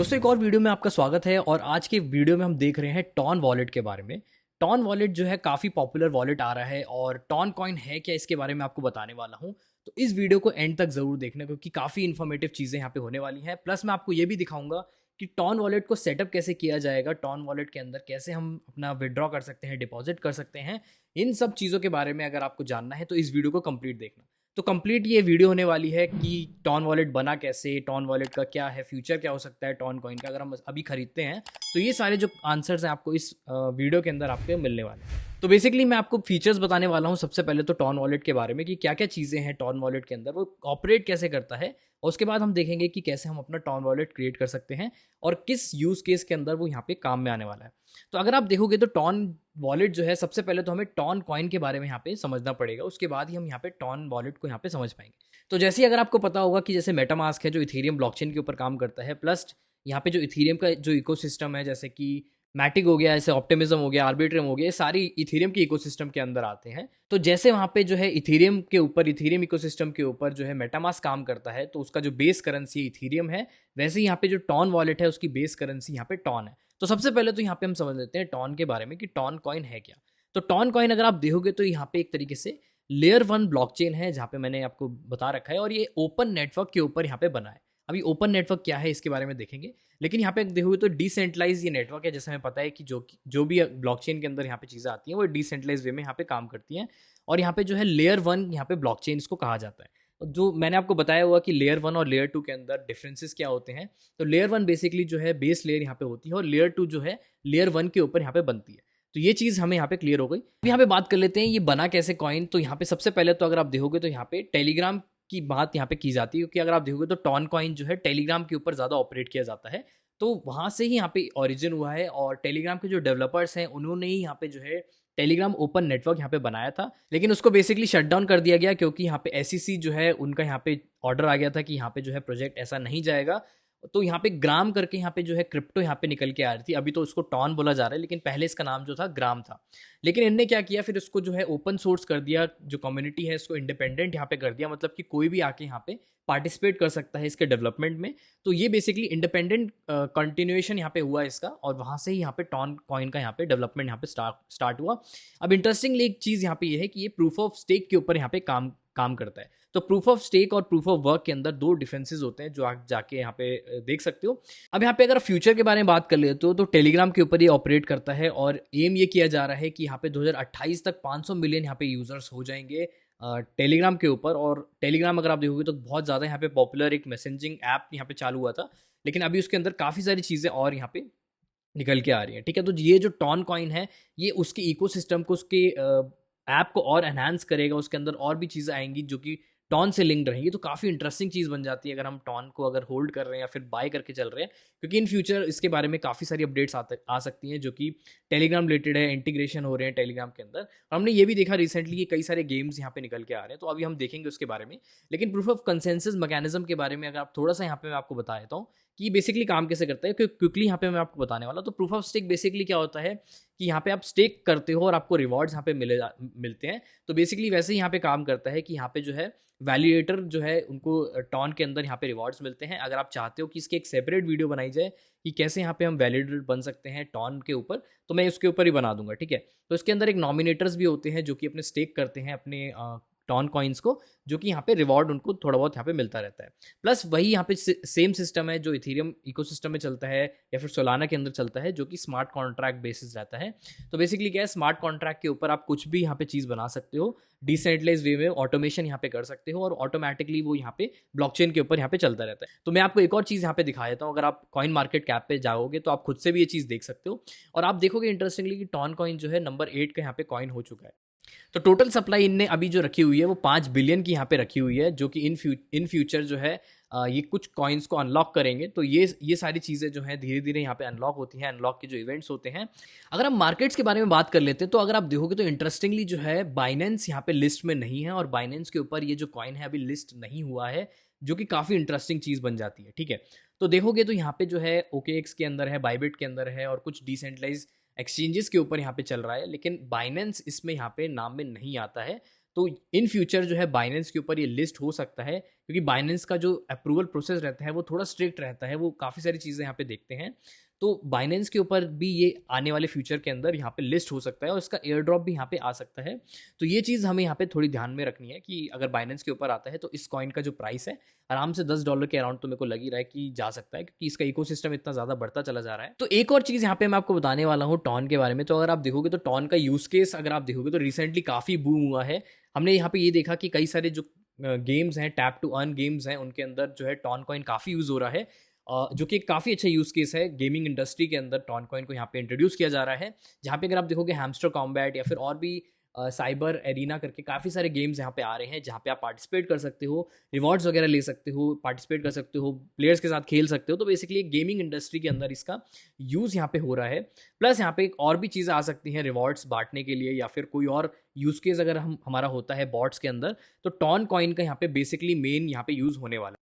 दोस्तों एक और वीडियो में आपका स्वागत है और आज के वीडियो में हम देख रहे हैं टॉन वॉलेट के बारे में। टॉन वॉलेट जो है काफ़ी पॉपुलर वॉलेट आ रहा है और टॉन कॉइन है क्या इसके बारे में आपको बताने वाला हूँ। तो इस वीडियो को एंड तक ज़रूर देखना क्योंकि काफ़ी इन्फॉर्मेटिव चीज़ें यहाँ पे होने वाली हैं। प्लस मैं आपको ये भी दिखाऊंगा कि टॉन वॉलेट को सेटअप कैसे किया जाएगा, टॉन वॉलेट के अंदर कैसे हम अपना विड्रॉ कर सकते हैं, डिपॉजिट कर सकते हैं। इन सब चीज़ों के बारे में अगर आपको जानना है तो इस वीडियो को कंप्लीट देखना। तो कंप्लीट ये वीडियो होने वाली है कि टॉन वॉलेट बना कैसे, टॉन वॉलेट का क्या है फ्यूचर, क्या हो सकता है टॉन कॉइन का अगर हम अभी खरीदते हैं। तो ये सारे जो आंसर्स हैं आपको इस वीडियो के अंदर आपको मिलने वाले हैं। तो बेसिकली मैं आपको फीचर्स बताने वाला हूँ सबसे पहले तो टॉन वॉलेट के बारे में कि क्या क्या चीज़ें हैं टॉन वॉलेट के अंदर, वो ऑपरेट कैसे करता है। और उसके बाद हम देखेंगे कि कैसे हम अपना टॉन वॉलेट क्रिएट कर सकते हैं और किस यूज़ केस के अंदर वो यहाँ पे काम में आने वाला है। तो अगर आप देखोगे तो टॉन वॉलेट जो है, सबसे पहले तो हमें टॉन कॉइन के बारे में यहाँ पे समझना पड़ेगा, उसके बाद ही हम यहाँ पे टॉन वॉलेट को यहाँ पे समझ पाएंगे। तो जैसे ही अगर आपको पता होगा कि जैसे मेटामास्क है जो इथेरियम ब्लॉकचेन के ऊपर काम करता है, प्लस यहाँ पे जो इथेरियम का जो इकोसिस्टम है जैसे कि मैटिक हो गया, जैसे ऑप्टिमिज्म हो गया, आर्बिट्रियम हो गया, ये सारी इथेरियम के इकोसिस्टम के अंदर आते हैं। तो जैसे वहाँ पे जो है इथेरियम के ऊपर, इथेरियम इकोसिस्टम के ऊपर जो है मेटामास्क काम करता है, तो उसका जो बेस करेंसी इथेरियम है, वैसे ही यहाँ पे जो टॉन वॉलेट है उसकी बेस करेंसी यहाँ पे टॉन है। तो सबसे पहले तो यहाँ पे हम समझ लेते हैं टॉन के बारे में कि टॉन कॉइन है क्या। तो टॉन कॉइन अगर आप देखोगे तो यहाँ पे एक तरीके से लेयर 1 ब्लॉकचेन है जहाँ पे मैंने आपको बता रखा है और ये ओपन नेटवर्क के ऊपर यहाँ पे बना है। अभी ओपन नेटवर्क क्या है इसके बारे में देखेंगे, लेकिन यहाँ पे देखोगे तो डिसेंट्रलाइज ये नेटवर्क है। जैसे हमें पता है कि जो भी ब्लॉकचेन के अंदर यहाँ पे चीज़ें आती हैं वो डिसेंट्रलाइज वे में यहाँ पे काम करती हैं। और यहाँ पे जो है लेयर 1 यहाँ पे ब्लॉकचेन इसको कहा जाता है। जो मैंने आपको बताया हुआ कि लेयर 1 और लेयर 2 के अंदर डिफरेंसेस क्या होते हैं। तो लेयर 1 बेसिकली जो है बेस लेयर यहाँ पे होती है और लेयर 2 जो है लेयर 1 के ऊपर यहाँ पे बनती है। तो ये चीज़ हमें यहाँ पे क्लियर हो गई। अब यहाँ पे बात कर लेते हैं ये बना कैसे कॉइन। तो यहाँ पे सबसे पहले तो अगर आप देखोगे तो यहाँ पे टेलीग्राम की बात यहाँ पे की जाती है, क्योंकि अगर आप देखोगे तो टॉन कॉइन जो है टेलीग्राम के ऊपर ज़्यादा ऑपरेट किया जाता है। तो वहाँ से ही यहाँ पे ओरिजिन हुआ है और टेलीग्राम के जो डेवलपर्स हैं उन्होंने ही यहाँ पे जो है टेलीग्राम ओपन नेटवर्क यहाँ पे बनाया था, लेकिन उसको बेसिकली शट डाउन कर दिया गया क्योंकि यहाँ पे एसईसी जो है उनका यहाँ पे ऑर्डर आ गया था कि यहाँ पे जो है प्रोजेक्ट ऐसा नहीं जाएगा। तो यहाँ पे ग्राम करके यहाँ पे जो है क्रिप्टो यहाँ पे निकल के आ रही थी। अभी तो उसको टॉन बोला जा रहा है, लेकिन पहले इसका नाम जो था ग्राम था। लेकिन इनने क्या किया, फिर इसको जो है ओपन सोर्स कर दिया, जो कम्युनिटी है इसको इंडिपेंडेंट यहाँ पे कर दिया, मतलब कि कोई भी आके यहाँ पे पार्टिसिपेट कर सकता है इसके डेवलपमेंट में। तो ये बेसिकली इंडिपेंडेंट कंटिन्यूएशन यहाँ पे हुआ इसका और वहाँ से ही यहाँ पे टॉन कॉइन का यहाँ पे डेवलपमेंट यहाँ पे स्टार्ट हुआ। अब इंटरेस्टिंगली एक चीज़ यहाँ पे ये है कि ये प्रूफ ऑफ स्टेक के ऊपर यहाँ पे काम करता है। तो प्रूफ ऑफ स्टेक और प्रूफ ऑफ वर्क के अंदर दो डिफरेंसेस होते हैं जो आप जाके यहाँ पे देख सकते हो। अब यहाँ पे अगर फ्यूचर के बारे में बात कर लेते हो तो टेलीग्राम के ऊपर ये ऑपरेट करता है और एम ये किया जा रहा है कि यहाँ पे 2028 तक 500 मिलियन यहाँ पे यूजर्स हो जाएंगे टेलीग्राम के ऊपर। और टेलीग्राम अगर आप देखोगे तो बहुत ज़्यादा यहाँ पे पॉपुलर एक मैसेजिंग ऐप यहाँ पे चालू हुआ था, लेकिन अभी उसके अंदर काफ़ी सारी चीज़ें और यहाँ पे निकल के आ रही हैं। ठीक है, तो ये जो टॉन कॉइन है ये उसके इकोसिस्टम को, उसके ऐप को और एनहांस करेगा, उसके अंदर और भी चीज़ें आएंगी जो कि टॉन से लिंक्ड रहेंगी। तो काफ़ी इंटरेस्टिंग चीज़ बन जाती है अगर हम टॉन को अगर होल्ड कर रहे हैं या फिर बाय करके चल रहे हैं, क्योंकि इन फ्यूचर इसके बारे में काफ़ी सारी अपडेट्स आ सकती हैं जो कि टेलीग्राम रिलेटेड है, इंटीग्रेशन हो रहे हैं टेलीग्राम के अंदर। और हमने ये भी देखा रिसेंटली कि कई सारे गेम्स यहाँ पे निकल के आ रहे हैं, तो अभी हम देखेंगे उसके बारे में। लेकिन प्रूफ ऑफ कंसेंसस मैकेनिज्म के बारे में अगर आप थोड़ा सा यहाँ पे मैं आपको बता देता हूँ कि बेसिकली काम कैसे करता है, क्योंकि क्विकली यहाँ पे मैं आपको बताने वाला। तो प्रूफ ऑफ स्टेक बेसिकली क्या होता है कि यहाँ पे आप स्टेक करते हो और आपको रिवॉर्ड्स यहाँ पे मिलते हैं। तो बेसिकली वैसे ही यहाँ पे काम करता है कि यहाँ पे जो है वैलिडेटर जो है उनको टॉन के अंदर यहाँ पे रिवॉर्ड्स मिलते हैं। अगर आप चाहते हो कि इसकी एक सेपरेट वीडियो बनाई जाए कि कैसे यहाँ पे हम वैलिडेटर बन सकते हैं टॉन के ऊपर, तो मैं उसके ऊपर ही बना दूंगा। ठीक है, तो इसके अंदर एक नॉमिनेटर्स भी होते हैं जो कि अपने स्टेक करते हैं अपने टॉन कॉइन्स को, जो कि यहाँ पे रिवॉर्ड उनको थोड़ा बहुत यहाँ पे मिलता रहता है। प्लस वही यहाँ पे सेम सिस्टम है जो इथेरियम इकोसिस्टम में चलता है या फिर सोलाना के अंदर चलता है, जो कि स्मार्ट कॉन्ट्रैक्ट बेसिस रहता है। तो बेसिकली क्या है, स्मार्ट कॉन्ट्रैक्ट के ऊपर आप कुछ भी यहाँ पे चीज़ बना सकते हो, डिसेंट्रलाइज वे में ऑटोमेशन यहाँ पे कर सकते हो और ऑटोमेटिकली वो यहाँ पे ब्लॉकचेन के ऊपर यहाँ पे चलता रहता है। तो मैं आपको एक और चीज़ यहाँ पे दिखा देता हूँ। अगर आप कॉइन मार्केट कैप पे जाओगे तो आप खुद से भी ये चीज़ देख सकते हो और आप देखोगे इंटरेस्टिंगली कि टॉन कॉइन जो है नंबर 8 का यहाँ पे कॉइन हो चुका है। तो टोटल सप्लाई इनने अभी जो रखी हुई है वो 5 बिलियन की यहाँ पे रखी हुई है, जो कि इन फ्यूचर जो है ये कुछ कॉइन्स को अनलॉक करेंगे। तो ये सारी चीज़ें जो हैं धीरे धीरे यहाँ पे अनलॉक होती हैं, अनलॉक के जो इवेंट्स होते हैं। अगर हम मार्केट्स के बारे में बात कर लेते हैं तो अगर आप देखोगे तो इंटरेस्टिंगली जो है बाइनेंस यहाँ पे लिस्ट में नहीं है और बाइनेंस के ऊपर ये जो कॉइन है अभी लिस्ट नहीं हुआ है, जो कि काफ़ी इंटरेस्टिंग चीज़ बन जाती है। ठीक है, तो देखोगे तो यहाँ पे जो है OKX के अंदर है, बाइबिट के अंदर है और कुछ डिसेंट्रलाइज एक्सचेंजेस के ऊपर यहाँ पे चल रहा है, लेकिन बाइनेंस इसमें यहाँ पे नाम में नहीं आता है। तो इन फ्यूचर जो है बाइनेंस के ऊपर ये लिस्ट हो सकता है, क्योंकि बाइनेंस का जो अप्रूवल प्रोसेस रहता है वो थोड़ा स्ट्रिक्ट रहता है, वो काफ़ी सारी चीज़ें यहाँ पे देखते हैं। तो बाइनेंस के ऊपर भी ये आने वाले फ्यूचर के अंदर यहाँ पे लिस्ट हो सकता है और इसका एयर ड्रॉप भी यहाँ पे आ सकता है। तो ये चीज़ हमें यहाँ पे थोड़ी ध्यान में रखनी है कि अगर बाइनेंस के ऊपर आता है तो इस कॉइन का जो प्राइस है आराम से $10 के अराउंड तो मेरे को लग ही रहा है कि जा सकता है, क्योंकि इसका इकोसिस्टम इतना ज़्यादा बढ़ता चला जा रहा है। तो एक और चीज़ यहाँ पे मैं आपको बताने वाला हूँ टॉन के बारे में। तो अगर आप देखोगे तो टॉन का यूज़ केस अगर आप देखोगे तो रिसेंटली काफ़ी बूम हुआ है। हमने यहाँ पे ये देखा कि कई सारे जो गेम्स हैं, टैप टू अर्न गेम्स हैं, उनके अंदर जो है टॉन कॉइन काफ़ी यूज़ हो रहा है, जो कि काफ़ी अच्छा यूज़ केस है। गेमिंग इंडस्ट्री के अंदर टॉन कॉइन को यहाँ पे इंट्रोड्यूस किया जा रहा है, जहाँ पे अगर आप देखोगे हैमस्टर कॉम्बैट या फिर और भी साइबर एरिना करके काफ़ी सारे गेम्स यहाँ पे आ रहे हैं, जहाँ पे आप पार्टिसिपेट कर सकते हो, रिवॉर्ड्स वगैरह ले सकते हो, पार्टिसिपेट कर सकते हो, प्लेयर्स के साथ खेल सकते हो। तो बेसिकली गेमिंग इंडस्ट्री के अंदर इसका यूज़ यहाँ पे हो रहा है। प्लस यहाँ पे एक और भी चीज़ें आ सकती हैं रिवॉर्ड्स बांटने के लिए, या फिर कोई और यूज़ केस अगर हमारा होता है बॉट्स के अंदर, तो टॉन कॉइन का यहाँ पे बेसिकली मेन यहाँ पे यूज़ होने वाला है।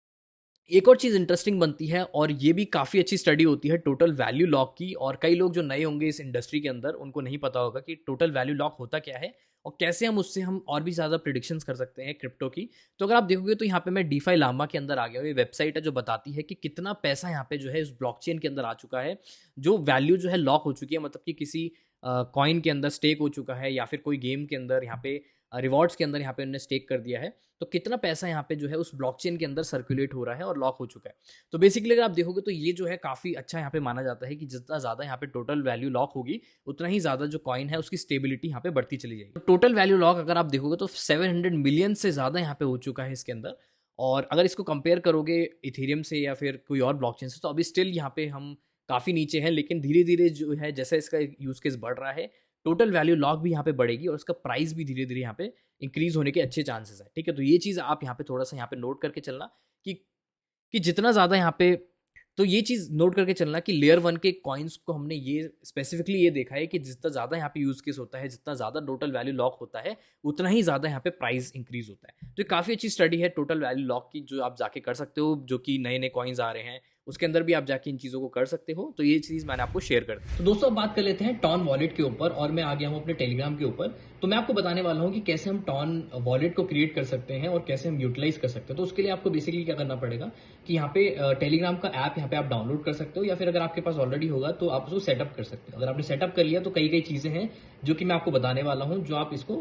एक और चीज़ इंटरेस्टिंग बनती है, और ये भी काफ़ी अच्छी स्टडी होती है टोटल वैल्यू लॉक की, और कई लोग जो नए होंगे इस इंडस्ट्री के अंदर उनको नहीं पता होगा कि टोटल वैल्यू लॉक होता क्या है और कैसे हम उससे हम और भी ज़्यादा प्रिडिक्शंस कर सकते हैं क्रिप्टो की। तो अगर आप देखोगे तो यहाँ पे मैं डीफाई लामा के अंदर आ गया हूँ। ये वेबसाइट है जो बताती है कि कितना पैसा यहाँ पे जो है इस ब्लॉकचेन के अंदर आ चुका है, जो वैल्यू जो है लॉक हो चुकी है, मतलब कि किसी कॉइन के अंदर स्टेक हो चुका है, या फिर कोई गेम के अंदर यहाँ पे रिवॉर्ड्स के अंदर यहाँ पे उन्होंने स्टेक कर दिया है। तो कितना पैसा यहाँ पे जो है उस ब्लॉकचेन के अंदर सर्कुलेट हो रहा है और लॉक हो चुका है। तो बेसिकली अगर आप देखोगे तो ये जो है काफ़ी अच्छा यहाँ पे माना जाता है कि जितना ज़्यादा यहाँ पे टोटल वैल्यू लॉक होगी, उतना ही ज़्यादा जो कॉइन है उसकी स्टेबिलिटी यहाँ पे बढ़ती चली जाएगी। तो टोटल वैल्यू लॉक अगर आप देखोगे तो 700 मिलियन से ज़्यादा यहाँ पे हो चुका है इसके अंदर। और अगर इसको कंपेयर करोगे इथेरियम से या फिर कोई और ब्लॉकचेन से, तो अभी स्टिल यहाँ पे हम काफ़ी नीचे हैं, लेकिन धीरे धीरे जो है जैसे इसका यूज़ केस बढ़ रहा है, टोटल वैल्यू लॉक भी यहाँ पे बढ़ेगी और उसका प्राइस भी धीरे धीरे यहाँ पे इंक्रीज होने के अच्छे चांसेस है। ठीक है, तो ये चीज़ आप यहाँ पे थोड़ा सा यहाँ पे नोट करके चलना कि जितना ज़्यादा यहाँ पे, तो ये चीज़ नोट करके चलना कि लेयर 1 के कॉइन्स को हमने ये स्पेसिफिकली ये देखा है कि जितना ज़्यादा यहाँ पे यूज़ केस होता है, जितना ज़्यादा टोटल वैल्यू लॉक होता है, उतना ही ज़्यादा यहाँ पे प्राइस इंक्रीज होता है। तो ये काफ़ी अच्छी स्टडी है टोटल वैल्यू लॉक की, जो आप जाके कर सकते हो, जो कि नए नए कॉइन्स आ रहे हैं उसके अंदर भी आप जाके इन चीज़ों को कर सकते हो। तो ये चीज़ मैंने आपको शेयर कर दी। तो दोस्तों अब बात कर लेते हैं टॉन वॉलेट के ऊपर, और मैं आ गया हूँ अपने टेलीग्राम के ऊपर। तो मैं आपको बताने वाला हूँ कि कैसे हम टॉन वॉलेट को क्रिएट कर सकते हैं और कैसे हम यूटिलाइज कर सकते हैं। तो उसके लिए आपको बेसिकली क्या करना पड़ेगा कि यहाँ पे टेलीग्राम का ऐप यहाँ पे आप डाउनलोड कर सकते हो, या फिर अगर आपके पास ऑलरेडी होगा तो आप उसको सेटअप कर सकते हो। अगर आपने सेटअप कर लिया तो कई कई चीज़ें हैं जो कि मैं आपको बताने वाला हूँ, जो आप इसको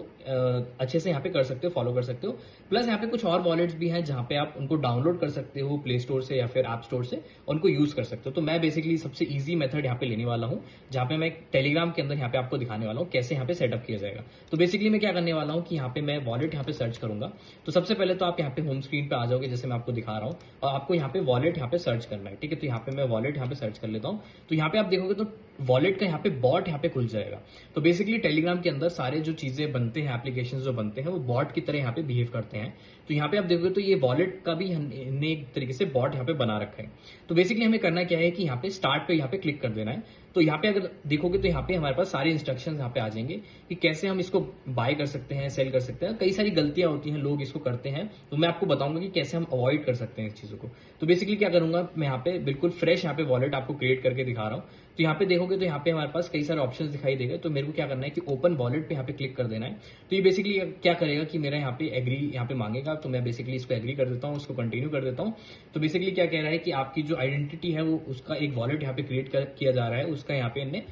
अच्छे से यहाँ पे कर सकते हो, फॉलो कर सकते हो। प्लस यहाँ पे कुछ और वॉलेट्स भी हैं जहाँ पे आप उनको डाउनलोड कर सकते हो प्ले स्टोर से या फिर ऐप स्टोर से, उनको यूज़ कर सकते हो। तो मैं बेसिकली सबसे ईजी मेथड यहाँ पे लेने वाला हूँ, जहाँ पे मैं टेलीग्राम के अंदर यहाँ पे आपको दिखाने वाला हूँ कैसे यहाँ पे सेटअप किया जाएगा। तो बेसिकली मैं क्या करने वाला हूँ कि यहाँ पे मैं वॉलेट यहाँ पे सर्च करूंगा। तो सबसे पहले तो आप यहाँ पे होम स्क्रीन पे आ जाओगे, जैसे मैं आपको दिखा रहा हूँ, और आपको यहाँ पे वॉलेट यहाँ पे सर्च करना है। ठीक है, तो यहाँ पे मैं वॉलेट यहाँ पे सर्च कर लेता हूँ। तो यहाँ पे आप देखोगे तो वॉलेट का यहाँ पे बॉट यहाँ पे खुल जाएगा। तो बेसिकली टेलीग्राम के अंदर सारे जो चीजें बनते हैं, एप्लीकेशन जो बनते हैं, वो बॉट की तरह यहाँ पे बिहेव करते हैं। तो यहाँ पे आप देखोगे तो ये वॉलेट का भी हमने एक तरीके से बॉट यहाँ पे बना रखा है। तो बेसिकली हमें करना क्या है कि यहाँ पे स्टार्ट पे यहाँ पे क्लिक कर देना है। तो यहाँ पे अगर देखोगे तो यहाँ पे हमारे पास सारे इंस्ट्रक्शंस यहाँ पे आ जाएंगे कि कैसे हम इसको बाय कर सकते हैं, सेल कर सकते हैं। कई सारी गलतियां होती हैं, लोग इसको करते हैं, तो मैं आपको बताऊंगा कि कैसे हम अवॉइड कर सकते हैं इस चीजों को। तो बेसिकली क्या करूंगा, मैं यहाँ पे बिल्कुल फ्रेश यहाँ पे वॉलेट आपको क्रिएट करके दिखा रहा हूँ। तो यहाँ पे देखोगे तो यहाँ पे हमारे पास कई सारे ऑप्शंस दिखाई देंगे। तो मेरे को क्या करना है कि ओपन वॉलेट पे यहाँ पे क्लिक कर देना है। तो ये बेसिकली क्या करेगा कि मेरा यहाँ पे एग्री यहाँ पे मांगेगा। तो मैं बेसिकली इसको एग्री कर देता हूँ, उसको कंटिन्यू कर देता हूँ। तो बेसिकली क्या कह रहा है कि आपकी जो आइडेंटिटी है वो उसका एक वॉलेट यहाँ पे क्रिएट किया जा रहा है, उसका यहाँ पे इन्हें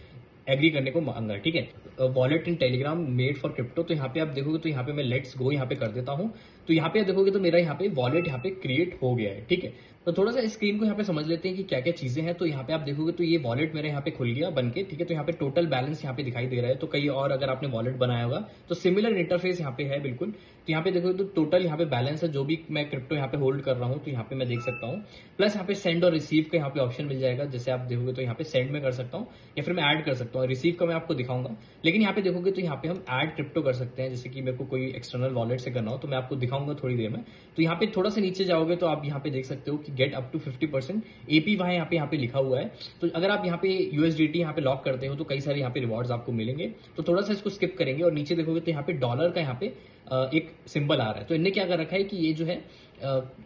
एग्री करने को मांगा है। ठीक है, wallet in Telegram made for crypto. तो यहाँ पे आप देखोगे तो यहाँ पे मैं लेट्स गो यहाँ पे कर देता हूँ। तो यहाँ पे देखोगे तो मेरा यहाँ पे वॉलेट यहाँ पे क्रिएट हो गया है। ठीक है, तो थोड़ा सा स्क्रीन को यहाँ पे समझ लेते हैं कि क्या क्या चीजें हैं। तो यहाँ पे आप देखोगे तो ये वॉलेट मेरे यहाँ पे खुल गया बन के। ठीक है, तो यहाँ पे टोटल बैलेंस यहाँ पे दिखाई दे रहा है। तो कई और अगर आपने वॉलेट बनाया होगा तो सिमिलर इंटरफेस यहाँ पे है बिल्कुल। तो यहाँ पे देखोगे तो टोटल यहाँ पे बैलेंस है, जो भी मैं क्रिप्टो यहाँ पे होल्ड कर रहा हूँ, तो यहाँ पे मैं देख सकता हूँ। प्लस यहाँ पे सेंड और रिसीव का यहाँ पे ऑप्शन मिल जाएगा। जैसे आप देखोगे तो यहाँ पे सेंड में कर सकता हूँ या फिर मैं ऐड कर सकता हूँ। रिसीव का मैं आपको दिखाऊंगा, लेकिन यहाँ पे देखोगे तो यहाँ पे हम ऐड क्रिप्टो कर सकते हैं। जैसे कि मेरे को कोई एक्सटर्नल वॉलेट से करना हो तो मैं आपको दिखाऊंगा थोड़ी देर में। तो यहाँ पे थोड़ा सा नीचे जाओगे तो आप यहाँ पे देख सकते हो कि गेट अप टू 50% APY यहाँ पे लिखा हुआ है। तो अगर आप यहाँ पे USDT यहाँ पे लॉक करते हो तो कई सारे यहाँ पे रिवॉर्ड्स आपको मिलेंगे। तो थोड़ा सा इसको स्किप करेंगे और नीचे देखोगे तो यहाँ पे डॉलर का यहाँ पे एक सिंबल आ रहा है। तो इनने क्या कर रखा है कि ये जो है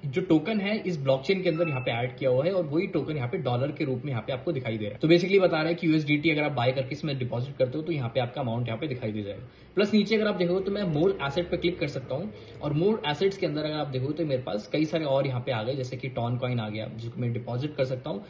जो टोकन है इस ब्लॉकचेन के अंदर यहाँ पे ऐड किया हुआ है और वही टोकन यहाँ पे डॉलर के रूप में यहाँ पे आपको दिखाई दे रहा है। तो बेसिकली बता रहा है कि यूएसडीटी अगर आप बाय करके इसमें डिपॉजिट करते हो तो यहाँ पे आपका अमाउंट यहाँ पे दिखाई दे जाएगा। प्लस नीचे अगर आप देखो तो मैं मोर एसेट पे क्लिक कर सकता हूँ और मोर एसेट्स के अंदर अगर आप देखो तो मेरे पास कई सारे और यहाँ पे आ गए, जैसे कि टॉन कॉइन आ गया जिसको मैं डिपॉजिट कर सकता हूँ,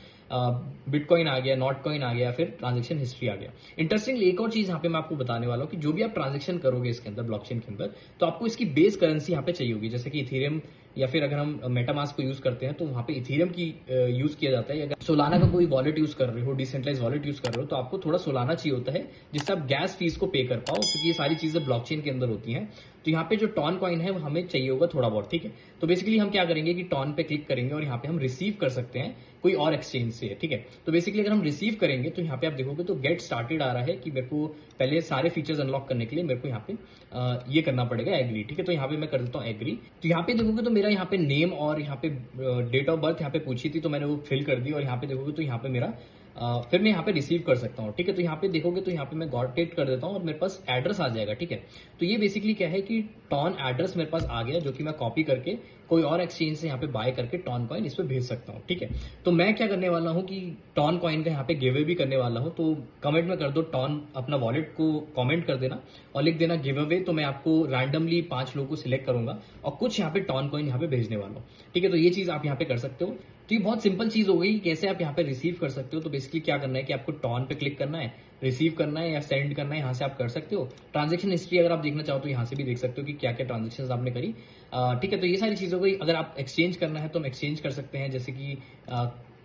बिटकॉइन आ गया, नॉट कॉइन आ गया, फिर ट्रांजेक्शन हिस्ट्री आ गया। इंटरेस्टिंगली एक और चीज यहाँ पे मैं आपको बताने वाला हूँ कि जो भी आप ट्रांजेक्शन करोगे इसके अंदर ब्लॉकचेन के अंदर तो आपको इसकी बेस करेंसी यहाँ पे चाहिए होगी, जैसे कि इथेरियम या फिर अगर हम मेटामास्क को यूज करते हैं तो वहां पे इथेरियम की यूज किया जाता है। अगर सोलाना का कोई वॉलेट यूज कर रहे हो, डिसेंट्रलाइज वॉलेट यूज कर रहे हो तो आपको थोड़ा सोलाना चाहिए होता है जिससे आप गैस फीस को पे कर पाओ, क्योंकि ये सारी चीजें ब्लॉकचेन के अंदर होती हैं। तो यहाँ पे जो टॉन कॉइन है वो हमें चाहिए होगा थोड़ा बहुत, ठीक है। तो बेसिकली हम क्या करेंगे कि टॉन पे क्लिक करेंगे और यहाँ पे हम रिसीव कर सकते हैं कोई और एक्सचेंज से, ठीक है। तो बेसिकली अगर हम रिसीव करेंगे तो यहाँ पे आप देखोगे तो गेट स्टार्टेड आ रहा है कि मेरे को पहले सारे फीचर्स अनलॉक करने के लिए मेरे को यहाँ पे ये करना पड़ेगा एग्री, ठीक है। तो यहाँ पे मैं कर देता हूँ एग्री। तो यहाँ पे देखोगे तो मेरा यहाँ पे नेम और यहाँ पे डेट ऑफ बर्थ यहाँ पे पूछी थी तो मैंने वो फिल कर दी और यहाँ पे देखोगे तो यहाँ पे मेरा फिर मैं यहाँ पे रिसीव कर सकता हूँ, ठीक है। तो यहाँ पे देखोगे तो यहाँ पे मैं गॉट इट कर देता हूँ और मेरे पास एड्रेस आ जाएगा, ठीक है। तो ये बेसिकली क्या है कि टॉन एड्रेस मेरे पास आ गया जो कि मैं कॉपी करके कोई और एक्सचेंज से यहाँ पे बाय करके टॉन कॉइन इस पे भेज सकता हूँ, ठीक है। तो मैं क्या करने वाला हूँ कि टॉन कॉइन का यहाँ पे गिव अवे भी करने वाला हूँ। तो कमेंट में कर दो टॉन, अपना वॉलेट को कमेंट कर देना और लिख देना गिव अवे। तो मैं आपको रैंडमली 5 लोगों को सिलेक्ट करूंगा और कुछ यहाँ पे टॉन कॉइन यहाँ पे भेजने वाला हूँ, ठीक है। तो ये चीज आप यहाँ पे कर सकते हो। तो ये बहुत सिंपल चीज हो गई कैसे आप यहाँ पे रिसीव कर सकते हो। तो बेसिकली क्या करना है कि आपको टॉन पे क्लिक करना है, रिसीव करना है या सेंड करना है, यहाँ से आप कर सकते हो। ट्रांजेक्शन हिस्ट्री अगर आप देखना चाहो तो यहाँ से भी देख सकते हो कि क्या क्या ट्रांजेक्शन आपने करी, ठीक है। तो ये सारी चीज हो गई। अगर आप एक्सचेंज करना है तो हम एक्सचेंज कर सकते हैं, जैसे कि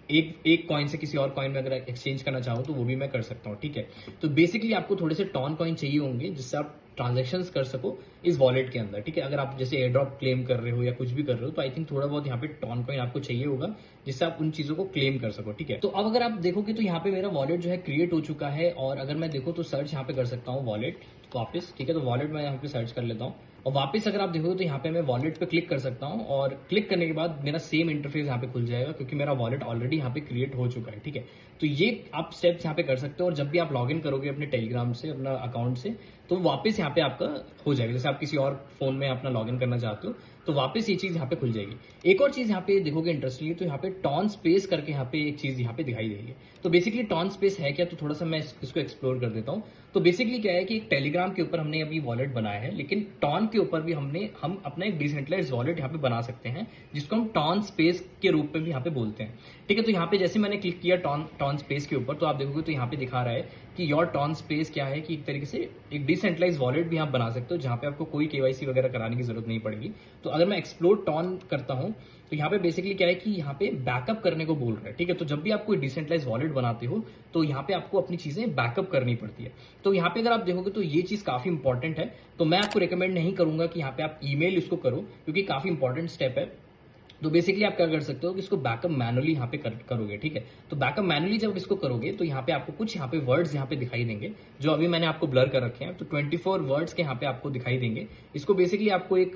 एक कॉइन से किसी और कॉइन में अगर एक्सचेंज करना चाहो तो वो भी मैं कर सकता हूँ, ठीक है। तो बेसिकली आपको थोड़े से टॉन कॉइन चाहिए होंगे जिससे आप ट्रांजेक्शन्स कर सको इस वॉलेट के अंदर, ठीक है। अगर आप जैसे एयर ड्रॉप क्लेम कर रहे हो या कुछ भी कर रहे हो तो आई थिंक थोड़ा बहुत यहाँ पे टॉन कॉइन आपको चाहिए होगा जिससे आप उन चीजों को क्लेम कर सको, ठीक है। तो अब अगर आप देखोगे तो यहाँ पे मेरा वॉलेट जो है क्रिएट हो चुका है और अगर मैं देखो तो सर्च यहाँ पे कर सकता हूँ वॉलेट वापस, ठीक है। तो वॉलेट मैं यहाँ पे सर्च कर लेता हूँ और वापस अगर आप देखो तो यहाँ पे मैं वॉलेट पे क्लिक कर सकता हूँ और क्लिक करने के बाद मेरा सेम इंटरफेस यहाँ पे खुल जाएगा क्योंकि मेरा वॉलेट ऑलरेडी यहाँ पे क्रिएट हो चुका है, ठीक है। तो ये आप स्टेप्स यहाँ पे कर सकते हो और जब भी आप लॉग इन करोगे अपने टेलीग्राम से, अपना अकाउंट से, तो वापस यहाँ पे आपका हो जाएगा। जैसे आप किसी और फोन में अपना लॉग इन करना चाहते हो तो वापस ये चीज यहाँ पे खुल जाएगी। एक और चीज यहाँ पे देखोगे इंटरेस्टिंग, तो यहाँ पे टॉन स्पेस करके यहाँ पे एक चीज यहाँ पे दिखाई देगी। तो बेसिकली टॉन स्पेस है क्या, तो थोड़ा सा मैं इसको एक्सप्लोर कर देता हूँ। तो बेसिकली क्या है कि एक टेलीग्राम के ऊपर हमने अभी वॉलेट बनाया है, लेकिन टॉन के ऊपर भी हम अपना एक डिसेंट्रलाइज वॉलेट यहाँ पे बना सकते हैं जिसको हम टॉन स्पेस के रूप में भी यहाँ पे बोलते हैं, ठीक है। तो यहाँ पे जैसे मैंने क्लिक किया टॉन स्पेस के ऊपर तो आप देखोगे तो यहाँ पे दिखा रहा है कि योर टॉन स्पेस क्या है कि एक तरीके से एक डिसेंट्रलाइज वॉलेट भी आप बना सकते हो जहाँ पे आपको कोई केवाईसी वगैरह कराने की जरूरत नहीं पड़ेगी। तो अगर मैं एक्सप्लोर टॉन करता हूँ तो यहाँ पे बेसिकली क्या है कि यहाँ पे बैकअप करने को बोल रहा है, ठीक है। तो जब भी आप कोई डिसेंट्रलाइज वॉलेट बनाते हो तो यहाँ पे आपको अपनी चीजें बैकअप करनी पड़ती है। तो यहाँ पे अगर आप देखोगे तो ये चीज काफी इंपॉर्टेंट है। तो मैं आपको रिकमेंड नहीं करूंगा कि यहाँ पे आप ईमेल इसको करो क्योंकि काफी इंपॉर्टेंट स्टेप है। तो बेसिकली आप क्या कर सकते हो कि इसको बैकअप मैनुअली यहाँ पे करोगे, ठीक है। तो बैकअप मैनुअली जब इसको करोगे तो यहाँ पे आपको कुछ यहाँ पे वर्ड्स यहाँ पे दिखाई देंगे जो अभी मैंने आपको ब्लर कर रखे हैं। तो 24 वर्ड्स के यहाँ पे आपको दिखाई देंगे। इसको बेसिकली आपको एक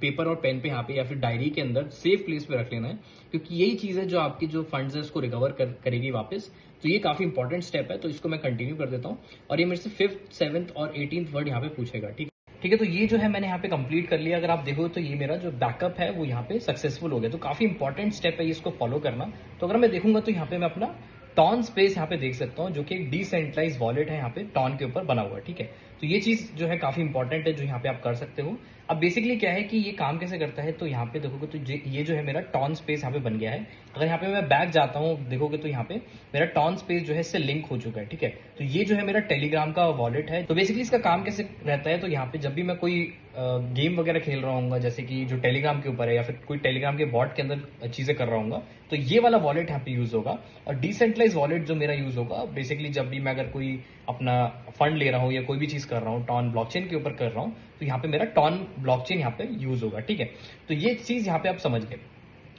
पेपर और पेन पे यहाँ पे या फिर डायरी के अंदर सेफ प्लेस पे रख लेना है क्योंकि यही चीज है जो आपकी जो फंड्स है उसको रिकवर करेगी वापस। तो ये काफी इंपॉर्टेंट स्टेप है। तो इसको मैं कंटिन्यू कर देता हूँ और ये मेरे से 5th 7th और 18th वर्ड यहाँ पे पूछेगा, ठीक है। तो ये जो है मैंने यहाँ पे कंप्लीट कर लिया। अगर आप देखो तो ये मेरा जो बैकअप है वो यहाँ पे सक्सेसफुल हो गया। तो काफी इंपॉर्टेंट स्टेप है इसको फॉलो करना। तो अगर मैं देखूंगा तो यहाँ पे मैं अपना टॉन स्पेस यहाँ पे देख सकता हूँ जो कि एक डिसेंट्रलाइज वॉलेट है यहाँ पे टॉन के ऊपर बना हुआ है, ठीक है। तो ये चीज जो है काफी इंपॉर्टेंट है जो यहाँ पे आप कर सकते हो। अब बेसिकली क्या है कि ये काम कैसे करता है, तो यहाँ पे देखोगे तो ये जो है मेरा टॉन स्पेस यहाँ पे बन गया है। अगर यहाँ पे मैं बैक जाता हूँ देखोगे तो यहाँ पे मेरा टॉन स्पेस जो है इससे लिंक हो चुका है, ठीक है। तो ये जो है मेरा टेलीग्राम का वॉलेट है। तो बेसिकली इसका काम कैसे रहता है, तो यहाँ पे जब भी मैं कोई गेम वगैरह खेल रहा हूँ जैसे कि जो टेलीग्राम के ऊपर है या फिर कोई टेलीग्राम के बॉट के अंदर चीजें कर रहा हूँ तो ये वाला वॉलेट यहाँ पे यूज होगा। और डिसेंट्रलाइज वॉलेट जो मेरा यूज होगा बेसिकली जब भी मैं अगर कोई अपना फंड ले रहा हूँ या कोई भी चीज कर रहा हूँ टॉन ब्लॉकचेन के ऊपर कर रहा हूँ तो यहाँ पे मेरा टॉन ब्लॉकचेन यहाँ पे यूज होगा, ठीक है। तो ये चीज यहाँ पे आप समझ गए।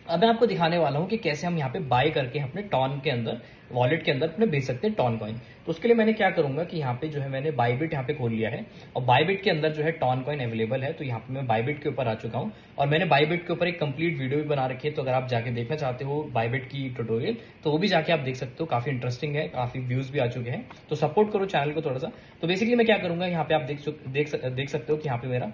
अब मैं आपको दिखाने वाला हूँ कि कैसे हम यहाँ पे बाय करके अपने टॉन के अंदर, वॉलेट के अंदर अपने बेच सकते हैं टॉन कॉइन। तो उसके लिए मैंने क्या करूंगा कि यहाँ पे जो है मैंने बायबिट यहाँ पे खोल लिया है, और बायबिट के अंदर जो है टॉन कॉइन अवेलेबल है। तो यहाँ पे मैं बायबिट के ऊपर आ चुका हूँ, और मैंने बायबिट के ऊपर एक कंप्लीट वीडियो भी बना रखी है। तो अगर आप जाके देखना चाहते हो बायबिट की ट्यूटोरियल, तो वो भी जाके आप देख सकते हो, काफी इंटरेस्टिंग है, काफी व्यूज भी आ चुके हैं। तो सपोर्ट करो चैनल को थोड़ा सा। तो बेसिकली मैं क्या करूंगा, यहाँ पे आप देख सकते हो कि यहाँ पे मेरा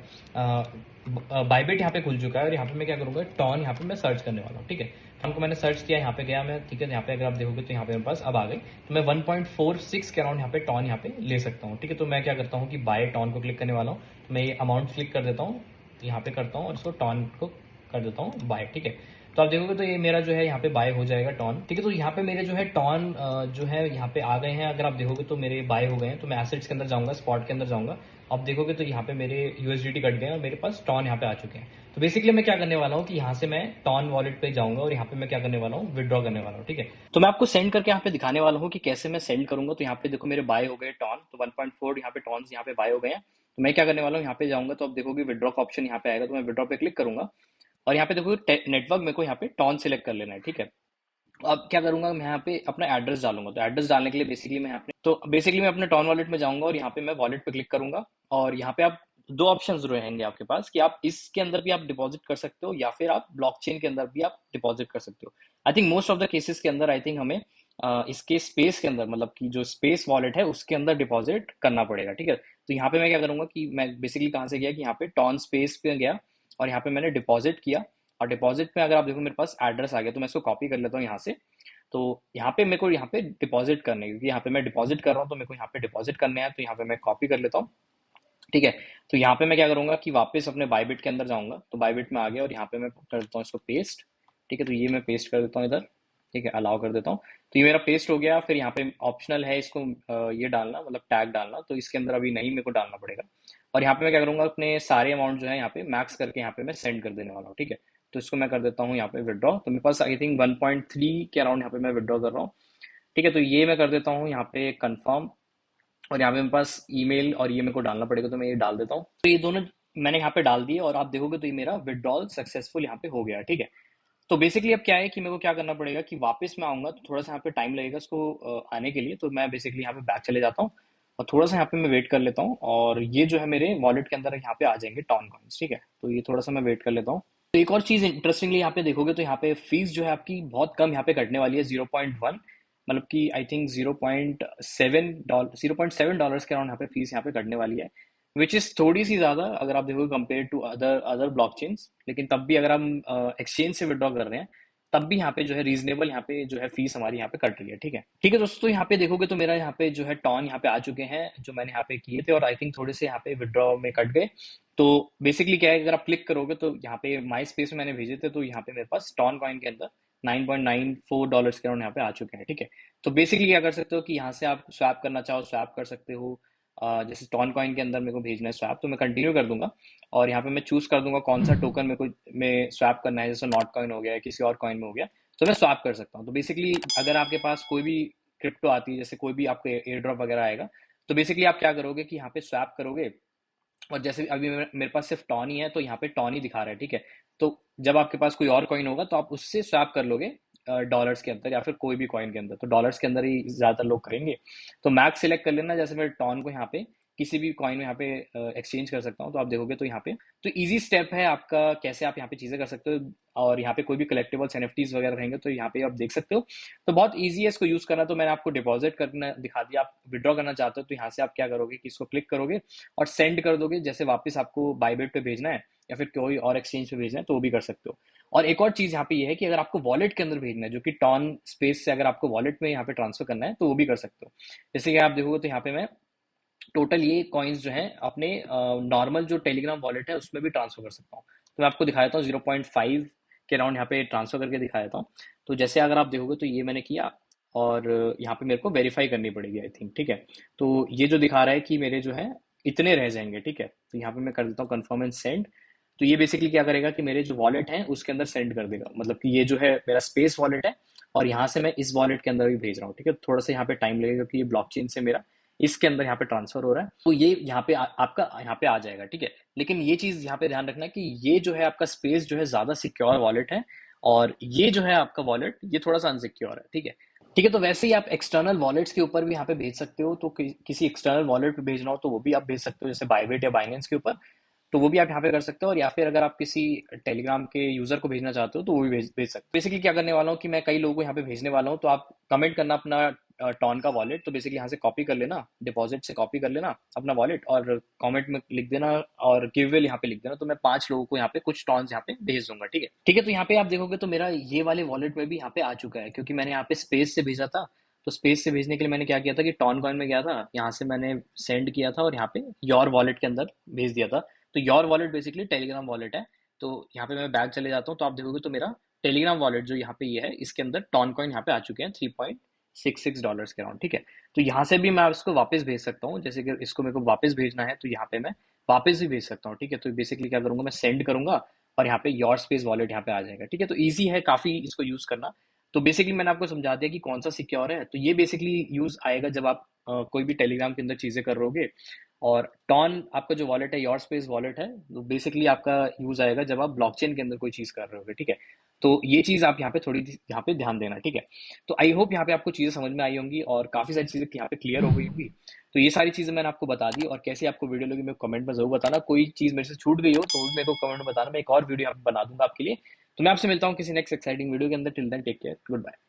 बायबिट यहाँ पे खुल चुका है, और यहाँ पे मैं क्या करूंगा, टॉन यहाँ पे मैं सर्च करने वाला हूँ। ठीक है, टॉन को मैंने सर्च किया, यहाँ पे गया मैं। ठीक है, यहाँ पे अगर आप देखोगे तो यहाँ पे मेरे पास अब आ गए। तो मैं 1.46 के अराउंड यहाँ पे टॉन यहाँ पे ले सकता हूँ। ठीक है, तो मैं क्या करता हूँ कि बाय टॉन को क्लिक करने वाला हूँ। तो मैं ये अमाउंट क्लिक कर देता हूँ, यहाँ पे करता हूँ, और इसको टॉन को कर देता हूँ बाय। ठीक है, तो आप देखोगे तो ये मेरा जो है यहाँ पे बाय हो जाएगा टॉन। ठीक है, तो यहाँ पे मेरे जो है टॉन जो है यहाँ पे आ गए हैं। अगर आप देखोगे तो मेरे बाय हो गए हैं। तो मैं एसेट्स के अंदर जाऊंगा, स्पॉट के अंदर जाऊंगा, आप देखोगे तो यहाँ पे मेरे यूएसडीटी कट गए हैं, और मेरे पास टॉन यहाँ पे आ चुके हैं। तो बेसिकली मैं क्या करने वाला हूँ कि यहाँ से मैं टॉन वॉलेट पे जाऊंगा, और यहाँ पे मैं क्या करने वाला हूँ, विड्रॉ करने वाला हूँ। ठीक है, तो मैं आपको सेंड करके यहाँ पे दिखाने वाला हूँ कि कैसे मैं सेंड करूंगा। तो यहाँ पे देखो मेरे बाय हो गए टॉन, तो 1.4 यहाँ पे टॉन यहाँ पे बाय हो गए हैं। तो मैं क्या करने वाला हूँ, यहाँ पे जाऊंगा, तो आप देखोगे विड्रॉ का ऑप्शन यहाँ पे आएगा। तो मैं विड्रॉ पे क्लिक करूंगा, और यहाँ पे देखोगे नेटवर्क मेरे को यहाँ पे टॉन सिलेक्ट कर लेना है। ठीक है, अब क्या करूंगा, मैं यहाँ पे अपना एड्रेस डालूंगा। तो एड्रेस डालने के लिए बेसिकली मैं अपने टॉन वॉलेट में जाऊंगा, और यहाँ पे मैं वॉलेट पे क्लिक करूंगा। और यहाँ पे आप दो ऑप्शंस रहेंगे आपके पास कि आप इसके अंदर भी आप डिपॉजिट कर सकते हो, या फिर आप ब्लॉकचेन के अंदर भी आप डिपॉजिट कर सकते हो। I think most of the cases के अंदर आई थिंक हमें इसके स्पेस के अंदर, मतलब कि जो स्पेस वॉलेट है उसके अंदर डिपॉजिट करना पड़ेगा। ठीक है, तो यहाँ पे मैं क्या करूंगा कि मैं बेसिकली कहाँ से गया कि यहाँ पे टॉन स्पेस पे गया, और यहाँ पे मैंने डिपॉजिट किया। और डिपॉजिट में अगर आप देखो मेरे पास एड्रेस आ गया, तो मैं इसको कॉपी कर लेता हूँ यहाँ से। तो यहाँ पे मेरे को यहाँ पे डिपॉजिट करने हैं, क्योंकि यहाँ पे मैं डिपॉजिट कर रहा हूँ, तो मेरे को यहाँ पे डिपॉजिट करने हैं। तो यहाँ पे मैं कॉपी कर लेता हूँ। ठीक है, तो यहाँ पे मैं क्या करूंगा कि वापस अपने बायबिट के अंदर जाऊंगा। तो बायबिट में आ गया, और यहाँ पे मैं कर देता हूँ इसको पेस्ट। ठीक है, तो ये मैं पेस्ट कर देता हूँ इधर। ठीक है, अलाउ कर देता हूँ। तो ये मेरा पेस्ट हो गया। फिर यहाँ पे ऑप्शनल है इसको ये डालना, मतलब टैग डालना। तो इसके अंदर अभी नहीं मेरे को डालना पड़ेगा। और यहाँ पे मैं क्या करूंगा, अपने सारे अमाउंट जो है यहाँ पे मैक्स करके यहाँ पे मैं सेंड कर देने वाला हूँ। ठीक है, तो इसको मैं कर देता हूँ यहाँ पे विड्रॉ। तो मेरे पास आई थिंक 1.3 के अराउंड यहाँ पे मैं विड्रॉ कर रहा हूँ। ठीक है, तो ये मैं कर देता हूँ यहाँ पे कंफर्म। और यहाँ पे मेरे पास ईमेल और ये मेरे को डालना पड़ेगा, तो मैं ये डाल देता हूँ। तो ये दोनों मैंने यहाँ पे डाल दिए, और आप देखोगे तो ये मेरा विड्रॉल सक्सेसफुल यहाँ पे हो गया। ठीक है, तो बेसिकली अब क्या है कि मेरे को क्या करना पड़ेगा कि वापस मैं आऊंगा, तो थोड़ा सा यहाँ पे टाइम लगेगा इसको आने के लिए। तो मैं बेसिकली यहाँ पे बैक चले जाता हूँ, और थोड़ा सा यहाँ पे मैं वेट कर लेता हूँ, और ये जो है मेरे वॉलेट के अंदर यहाँ पे आ जाएंगे टॉन कॉइन्स। ठीक है, तो ये थोड़ा सा मैं वेट कर लेता हूँ। तो एक और चीज इंटरेस्टिंगली यहाँ पे देखोगे तो यहाँ पे फीस जो है आपकी बहुत कम यहाँ पे कटने वाली है, 0.1, मतलब कि आई थिंक 0.7 के अराउंड यहाँ पे फीस यहाँ पे कटने वाली है, विच इज थोड़ी सी ज्यादा अगर आप देखोगे compare to other other blockchains. लेकिन तब भी अगर हम एक्सचेंज से विड्रॉ कर रहे हैं, तब भी यहाँ पे जो है रीजनेबल यहाँ पे जो है फीस हमारी यहाँ पे कट रही है। ठीक है, ठीक है दोस्तों, यहाँ पे देखोगे तो मेरा यहाँ पे जो है टॉन यहाँ पे आ चुके हैं जो मैंने यहाँ पे किए थे, और आई थिंक थोड़े से यहाँ पे विड्रॉ में कट गए। तो बेसिकली क्या है, अगर आप क्लिक करोगे तो यहाँ पे माई स्पेस में मैंने भेजे थे, तो यहाँ पे मेरे पास टॉन कॉइन के अंदर $9.94 के अराउंड यहाँ पे आ चुके हैं। ठीक है, तो बेसिकली क्या कर सकते हो कि यहाँ से आप स्वैप करना चाहो स्वैप कर सकते हो। जैसे टॉन कॉइन के अंदर मेरे को भेजना है स्वैप, तो मैं कंटिन्यू कर दूंगा, और यहाँ पे मैं चूज कर दूंगा कौन सा टोकन मेरे को में स्वैप करना है। जैसे नॉट कॉइन हो गया, किसी और कॉइन में हो गया, तो मैं स्वैप कर सकता हूँ। तो बेसिकली अगर आपके पास कोई भी क्रिप्टो आती है, जैसे कोई भी आपको एयर ड्रॉप वगैरह आएगा, तो बेसिकली आप क्या करोगे कि यहाँ पे स्वैप करोगे। और जैसे अभी मेरे पास सिर्फ टॉन ही है, तो यहाँ पे टॉन ही दिखा रहा है। ठीक है, तो जब आपके पास कोई और कॉइन होगा, तो आप उससे स्वैप कर लोगे डॉलर्स के अंदर, या फिर कोई भी कॉइन के अंदर। तो डॉलर्स के अंदर ही ज्यादातर लोग करेंगे। तो मैक्स सिलेक्ट कर लेना, जैसे मैं टॉन को यहाँ पे किसी भी कॉइन में यहाँ पे एक्सचेंज कर सकता हूँ। तो आप देखोगे तो यहाँ पे तो इजी स्टेप है आपका, कैसे आप यहाँ पे चीजें कर सकते हो। और यहाँ पे कोई भी कलेक्टेबल्स एनएफटीज वगैरह रहेंगे, तो यहाँ पे आप देख सकते हो। तो बहुत ईजी है इसको यूज करना। तो मैंने आपको डिपॉजिट करना दिखा दिया। आप विड्रॉ करना चाहते हो, तो यहाँ से आप क्या करोगे कि इसको क्लिक करोगे और सेंड कर दोगे। जैसे वापस आपको बायबिट पे भेजना है, या फिर कोई और एक्सचेंज पे भेजना है, तो वो भी कर सकते हो। और एक और चीज यहाँ पे ये है कि अगर आपको वॉलेट के अंदर भेजना है, जो कि टॉन स्पेस से अगर आपको वॉलेट में यहाँ पे ट्रांसफर करना है, तो वो भी कर सकते हो। जैसे कि आप देखोगे तो यहाँ पे मैं टोटल ये कॉइन्स जो हैं अपने नॉर्मल जो टेलीग्राम वॉलेट है उसमें भी ट्रांसफर कर सकता हूँ। तो मैं आपको दिखा देता हूँ, 0.5 के अराउंड यहाँ पे ट्रांसफर करके दिखा देता हूँ। तो जैसे अगर आप देखोगे तो ये मैंने किया, और यहाँ पे मेरे को वेरीफाई करनी पड़ेगी आई थिंक। ठीक है, तो ये जो दिखा रहा है कि मेरे जो है इतने रह जाएंगे। ठीक है, तो यहाँ पे मैं कर देता हूँ कन्फर्म एंड सेंड। तो ये बेसिकली क्या करेगा कि मेरे जो वॉलेट है उसके अंदर सेंड कर देगा, मतलब कि ये जो है मेरा स्पेस वॉलेट है, और यहाँ से मैं इस वॉलेट के अंदर भी भेज रहा हूँ। ठीक है, थोड़ा सा यहाँ पे टाइम लगेगा, क्योंकि ये ब्लॉकचेन से मेरा इसके अंदर यहाँ पे ट्रांसफर हो रहा है। तो ये यहाँ पे आपका यहाँ पे आ जाएगा। ठीक है, लेकिन ये चीज यहाँ पे ध्यान रखना है कि ये जो है आपका स्पेस जो है ज्यादा सिक्योर वॉलेट है, और ये जो है आपका वॉलेट, ये थोड़ा सा अनसिक्योर है, ठीक है। ठीक है, तो वैसे ही आप एक्सटर्नल वॉलेट्स के ऊपर भी यहाँ पे भेज सकते हो, तो किसी एक्सटर्नल वॉलेट पे भेजना हो तो वो भी आप भेज सकते हो, जैसे बाइबिट या बाइनेंस के ऊपर, तो वो भी आप यहाँ पे कर सकते हो। और या फिर अगर आप किसी टेलीग्राम के यूजर को भेजना चाहते हो तो वो भी भेज सकते हो। बेसिकली क्या करने वाला हूँ कि मैं कई लोगों को यहाँ पे भेजने वाला हूँ, तो आप कमेंट करना अपना टॉन का वॉलेट, तो बेसिकली यहाँ से कॉपी कर लेना, डिपॉजिट से कॉपी कर लेना अपना वॉलेट, और कमेंट में लिख देना, और गिव वेल यहाँ पे लिख देना, तो मैं 5 लोगों को यहाँ पे कुछ टॉन्स यहाँ पे भेज दूंगा, ठीक है। ठीक है, तो यहाँ पे आप देखोगे तो मेरा ये वाले वॉलेट में भी यहाँ पे आ चुका है, क्योंकि मैंने यहाँ पे स्पेस से भेजा था। तो स्पेस से भेजने के लिए मैंने क्या किया था कि टॉन कॉइन में गया था, यहाँ से मैंने सेंड किया था और यहाँ पे योर वॉलेट के अंदर भेज दिया था। तो your wallet basically Telegram wallet है। तो यहाँ पे मैं बैक चले जाता हूँ, तो आप देखोगे तो मेरा टेलीग्राम वॉलेट जो यहाँ पे ये है, इसके अंदर टॉन कॉइन यहाँ पे आ चुके हैं $3.66 के अराउंड, ठीक है। तो यहाँ से भी मैं इसको वापस भेज सकता हूँ, जैसे कि इसको मेरे को वापस भेजना है तो यहाँ पे मैं वापस भी भेज सकता हूँ, ठीक है। तो बेसिकली क्या करूंगा, मैं सेंड करूंगा और यहाँ पे योर स्पेस वॉलेट यहाँ पे आ जाएगा, ठीक है। तो ईजी है काफी इसको यूज करना। तो बेसिकली मैंने आपको समझा दिया कि कौन सा सिक्योर है। तो ये बेसिकली यूज आएगा जब आप कोई भी टेलीग्राम के अंदर चीजें कर रहोगे। और टॉन आपका जो वॉलेट है, योर स्पेस वॉलेट है, तो बेसिकली आपका यूज आएगा जब आप ब्लॉकचेन के अंदर कोई चीज कर रहे होगे, ठीक है। तो ये चीज आप यहाँ पे थोड़ी यहाँ पे ध्यान देना, ठीक है। तो आई होप यहाँ पे आपको चीजें समझ में आई होंगी और काफी सारी चीजें यहाँ पे क्लियर हो गई होंगी। तो ये सारी चीजें मैंने आपको बता दी, और कैसे आपको वीडियो लगी मेरे को कमेंट में जरूर बताना। कोई चीज मेरे से छूट गई हो तो वो भी मेरे को कमेंट में बताना, मैं एक और वीडियो यहाँ पे बना दूंगा आपके लिए। तो मैं आपसे मिलता हूँ किसी नेक्स्ट एक्साइटिंग वीडियो के अंदर। Till then take care, good bye.